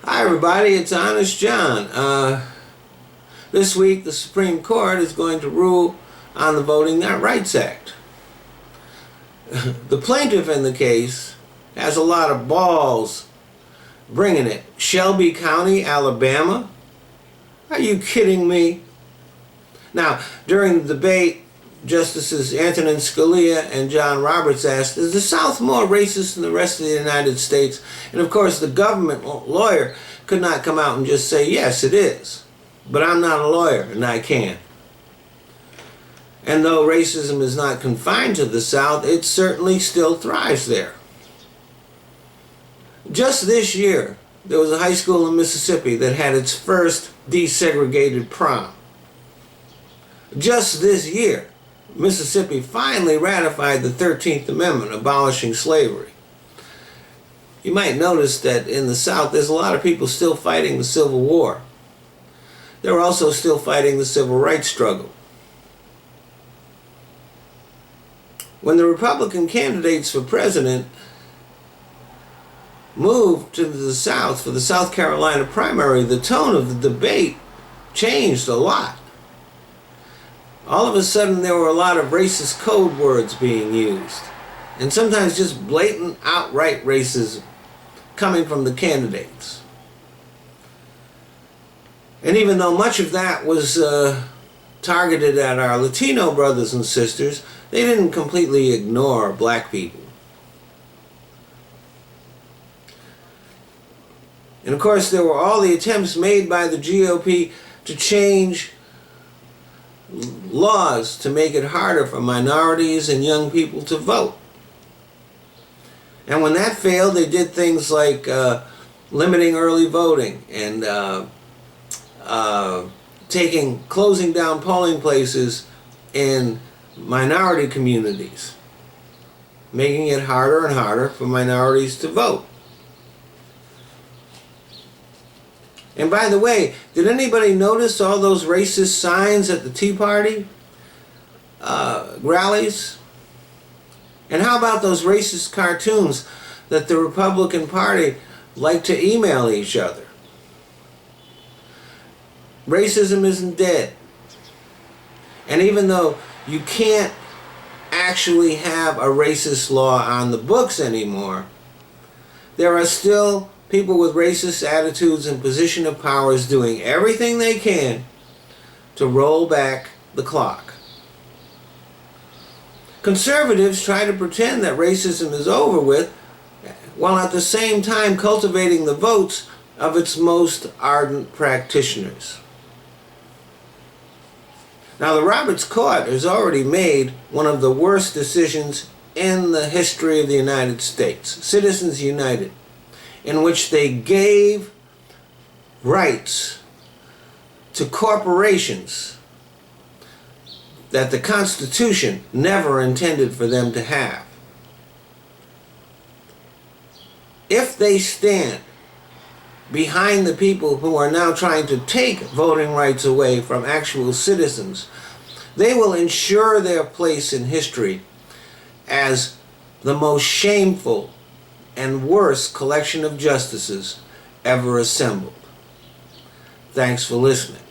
Hi everybody, it's Honest John. This week the Supreme Court is going to rule on the Voting Rights Act. The plaintiff in the case has a lot of balls bringing it. Shelby County, Alabama? Are you kidding me? Now, during the debate, Justices Antonin Scalia and John Roberts asked, is the South more racist than the rest of the United States? And of course the government lawyer could not come out and just say, yes, it is. But I'm not a lawyer and I can't. And though racism is not confined to the South, it certainly still thrives there. Just this year, there was a high school in Mississippi that had its first desegregated prom. Just this year, Mississippi finally ratified the 13th Amendment, abolishing slavery. You might notice that in the South, there's a lot of people still fighting the Civil War. They're also still fighting the Civil Rights struggle. When the Republican candidates for president moved to the South for the South Carolina primary, the tone of the debate changed a lot. All of a sudden there were a lot of racist code words being used, and sometimes just blatant, outright racism coming from the candidates. And even though much of that was targeted at our Latino brothers and sisters, they didn't completely ignore black people. And of course there were all the attempts made by the GOP to change laws to make it harder for minorities and young people to vote. And when that failed, they did things like limiting early voting and closing down polling places in minority communities, making it harder and harder for minorities to vote. And by the way, did anybody notice all those racist signs at the Tea Party rallies? And how about those racist cartoons that the Republican Party like to email each other? Racism isn't dead. And even though you can't actually have a racist law on the books anymore, there are still people with racist attitudes in position of powers doing everything they can to roll back the clock. Conservatives try to pretend that racism is over with, while at the same time cultivating the votes of its most ardent practitioners. Now, the Roberts Court has already made one of the worst decisions in the history of the United States, Citizens United, in which they gave rights to corporations that the Constitution never intended for them to have. If they stand behind the people who are now trying to take voting rights away from actual citizens, they will ensure their place in history as the most shameful and worst collection of justices ever assembled. Thanks for listening.